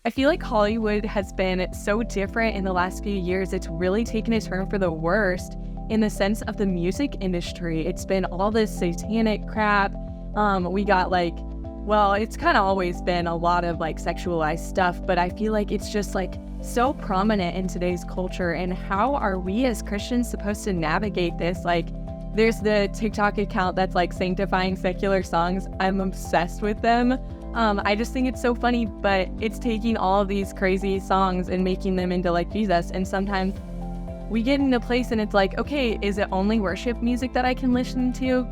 I feel like Hollywood has been so different in the last few years. It's really taken a turn for the worst in the sense of the music industry. It's been all this satanic crap. We got it's kind of always been a lot of sexualized stuff, but I feel like it's just so prominent in today's culture. And how are we as Christians supposed to navigate this? There's the TikTok account that's sanctifying secular songs. I'm obsessed with them. I just think it's so funny, but it's taking all of these crazy songs and making them into Jesus. And sometimes we get into a place and it's okay, is it only worship music that I can listen to?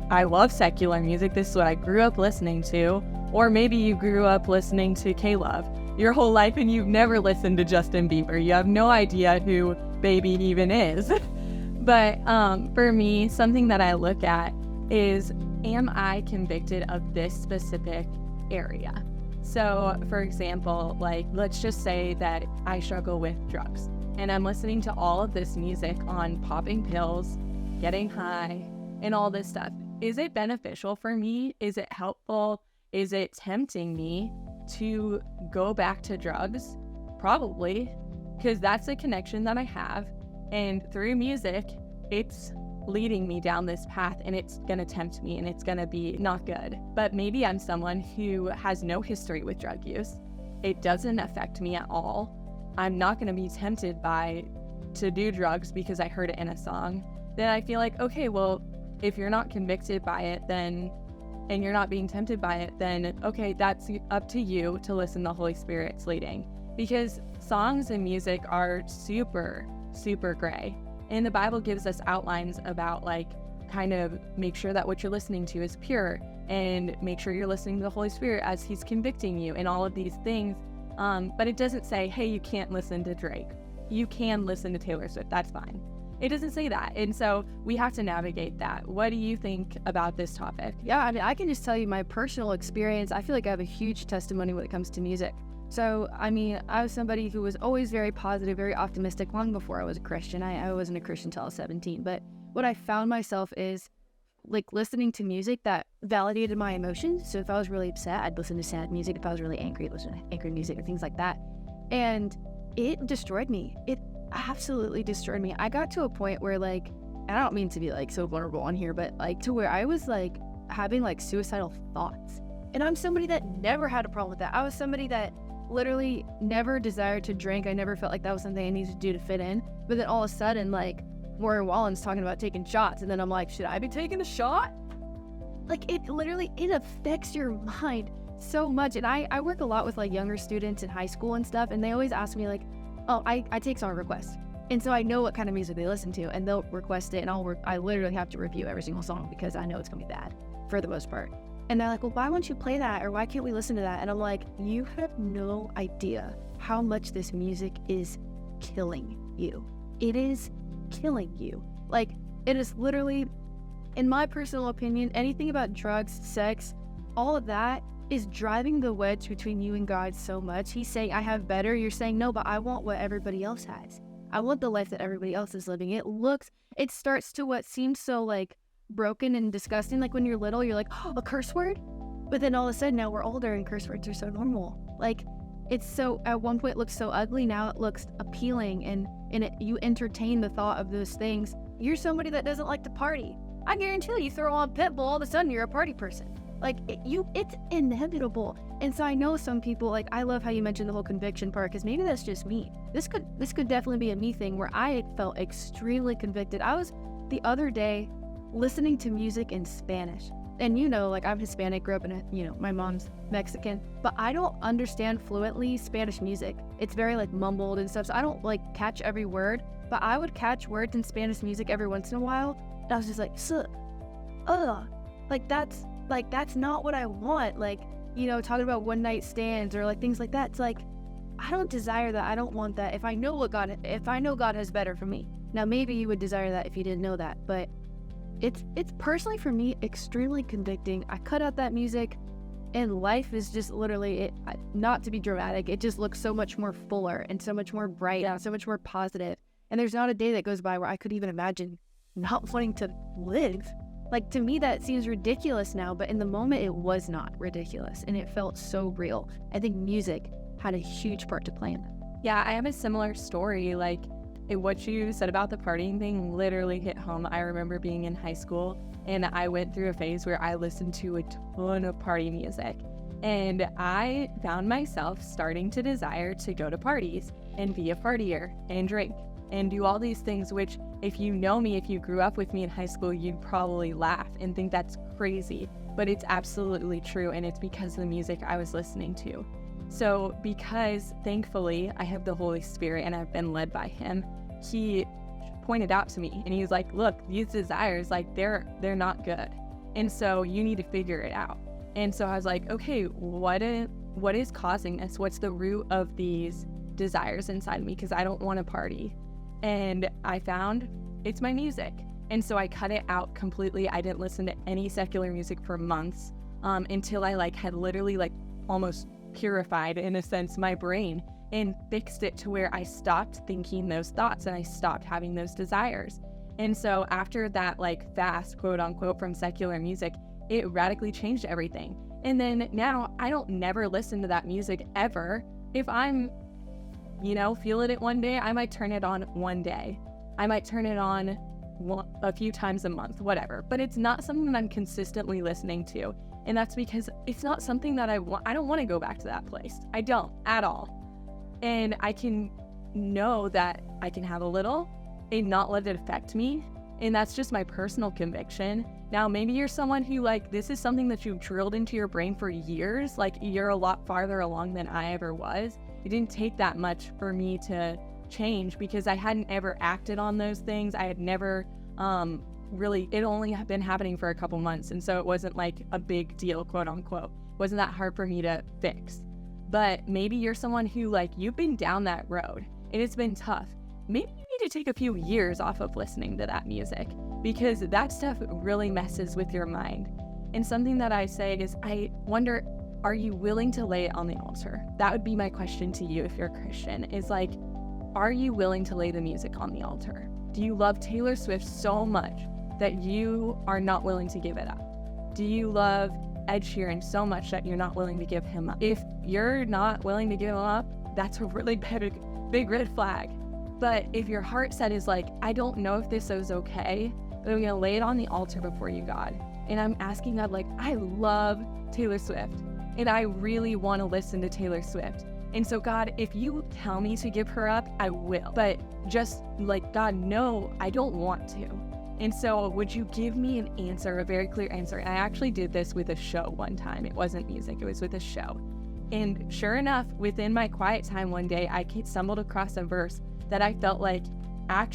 I love secular music. This is what I grew up listening to. Or maybe you grew up listening to K-Love your whole life and you've never listened to Justin Bieber. You have no idea who Baby even is. But for me, something that I look at is, am I convicted of this specific area? So for example, let's just say that I struggle with drugs and I'm listening to all of this music on popping pills, getting high, and all this stuff. Is it beneficial for me? Is it helpful? Is it tempting me to go back to drugs? Probably, because that's a connection that I have. And through music, it's leading me down this path and it's gonna tempt me and it's gonna be not good. But maybe I'm someone who has no history with drug use. It doesn't affect me at all. I'm not gonna be tempted to do drugs because I heard it in a song. Then I feel okay, well, if you're not convicted by it, then, and you're not being tempted by it, then okay, that's up to you to listen to the Holy Spirit's leading. Because songs and music are super, super gray. And the Bible gives us outlines about kind of make sure that what you're listening to is pure and make sure you're listening to the Holy Spirit as he's convicting you and all of these things. But it doesn't say, hey, you can't listen to Drake. You can listen to Taylor Swift. That's fine. It doesn't say that. And so we have to navigate that. What do you think about this topic? Yeah, I mean, I can just tell you my personal experience. I feel like I have a huge testimony when it comes to music. So, I mean, I was somebody who was always very positive, very optimistic long before I was a Christian. I wasn't a Christian until I was 17. But what I found myself is listening to music that validated my emotions. So if I was really upset, I'd listen to sad music. If I was really angry, I'd listen to angry music or things like that. And it destroyed me. It absolutely destroyed me. I got to a point where and I don't mean to be so vulnerable on here, but to where I was having suicidal thoughts. And I'm somebody that never had a problem with that. I was somebody that literally never desired to drink. I never felt like that was something I needed to do to fit in. But then all of a sudden, Warren Wallen's talking about taking shots, and then I'm like, should I be taking a shot? It affects your mind so much. And I work a lot with younger students in high school and stuff, and they always ask me I take song requests. And so I know what kind of music they listen to, and they'll request it, and I literally have to review every single song because I know it's gonna be bad for the most part. And they're like, well, why won't you play that? Or why can't we listen to that? And I'm like, you have no idea how much this music is killing you. It is killing you. It is literally, in my personal opinion, anything about drugs, sex, all of that is driving the wedge between you and God so much. He's saying, I have better. You're saying, no, but I want what everybody else has. I want the life that everybody else is living. It starts to what seems so broken and disgusting. When you're little, you're oh, a curse word? But then all of a sudden, now we're older and curse words are so normal. It's so, at one point it looks so ugly, now it looks appealing, and you entertain the thought of those things. You're somebody that doesn't like to party. I guarantee you throw on Pitbull, all of a sudden you're a party person. It's inevitable. And so I know some people, I love how you mentioned the whole conviction part, because maybe that's just me. This could definitely be a me thing where I felt extremely convicted. I was the other day listening to music in Spanish. And I'm Hispanic, grew up in my mom's Mexican, but I don't understand fluently Spanish music. It's very mumbled and stuff, so I don't catch every word, but I would catch words in Spanish music every once in a while. And I was just that's not what I want. Talking about one night stands or things like that. It's I don't desire that. I don't want that. If I know God has better for me. Now maybe you would desire that if you didn't know that, but it's personally for me extremely convicting. I cut out that music and life is just literally, not to be dramatic, it just looks so much more fuller and so much more bright and so much more positive. And there's not a day that goes by where I could even imagine not wanting to live. To me, that seems ridiculous now, but in the moment, it was not ridiculous, and it felt so real. I think music had a huge part to play in that. Yeah, I have a similar story. Like, what you said about the partying thing literally hit home. I remember being in high school and I went through a phase where I listened to a ton of party music. And I found myself starting to desire to go to parties and be a partier and drink and do all these things, which if you know me, if you grew up with me in high school, you'd probably laugh and think that's crazy. But it's absolutely true. And it's because of the music I was listening to. So because thankfully I have the Holy Spirit and I've been led by him, he pointed out to me and he was like, look, these desires, like they're not good. And so you need to figure it out. And so I was like, okay, what is causing this? What's the root of these desires inside me? Because I don't want to party. And I found it's my music. And so I cut it out completely. I didn't listen to any secular music for months until I had literally almost purified, in a sense, my brain and fixed it to where I stopped thinking those thoughts and I stopped having those desires. And so after that fast, quote unquote, from secular music, it radically changed everything. And then now I don't never listen to that music ever. If I'm, feeling it one day, I might turn it on one day. I might turn it on a few times a month, whatever. But it's not something that I'm consistently listening to. And that's because it's not something that I want. I don't want to go back to that place. I don't at all. And I can know that I can have a little and not let it affect me. And that's just my personal conviction. Now, maybe you're someone who this is something that you've drilled into your brain for years. You're a lot farther along than I ever was. It didn't take that much for me to change because I hadn't ever acted on those things. I had never really, it only had been happening for a couple months. And so it wasn't a big deal, quote unquote. It wasn't that hard for me to fix. But maybe you're someone who you've been down that road and it's been tough. Maybe you need to take a few years off of listening to that music because that stuff really messes with your mind. And something that I say is, I wonder, are you willing to lay it on the altar? That would be my question to you if you're a Christian, is are you willing to lay the music on the altar? Do you love Taylor Swift so much that you are not willing to give it up? Do you love Ed Sheeran so much that you're not willing to give him up? If you're not willing to give him up, that's a really big red flag. But if your heart set is I don't know if this is okay, but I'm going to lay it on the altar before you, God. And I'm asking God, I love Taylor Swift and I really want to listen to Taylor Swift. And so God, if you tell me to give her up, I will. But just God, no, I don't want to. And so would you give me an answer, a very clear answer? And I actually did this with a show one time. It wasn't music, it was with a show. And sure enough, within my quiet time one day, I stumbled across a verse that I felt I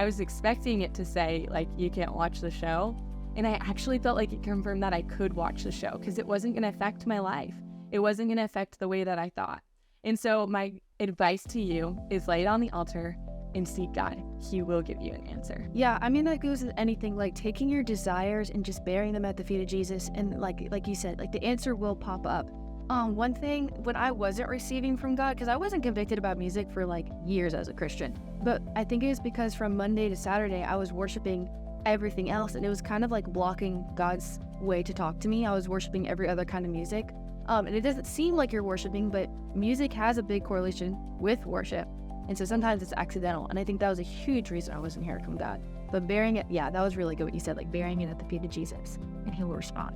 was expecting it to say, you can't watch the show. And I actually felt it confirmed that I could watch the show because it wasn't going to affect my life. It wasn't going to affect the way that I thought. And so my advice to you is lay it on the altar and seek God. He will give you an answer. Yeah, I mean, that goes with anything, taking your desires and just bearing them at the feet of Jesus. And like you said, the answer will pop up. One thing, when I wasn't receiving from God, because I wasn't convicted about music for years as a Christian, but I think it was because from Monday to Saturday, I was worshiping everything else. And it was kind of blocking God's way to talk to me. I was worshiping every other kind of music. And it doesn't seem like you're worshiping, but music has a big correlation with worship. And so sometimes it's accidental. And I think that was a huge reason I wasn't hearing from God. But bearing it, yeah, that was really good what you said, bearing it at the feet of Jesus, and he will respond.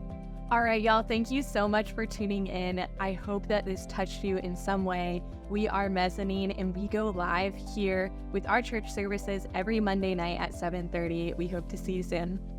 All right, y'all, thank you so much for tuning in. I hope that this touched you in some way. We are Mezzanine, and we go live here with our church services every Monday night at 7:30. We hope to see you soon.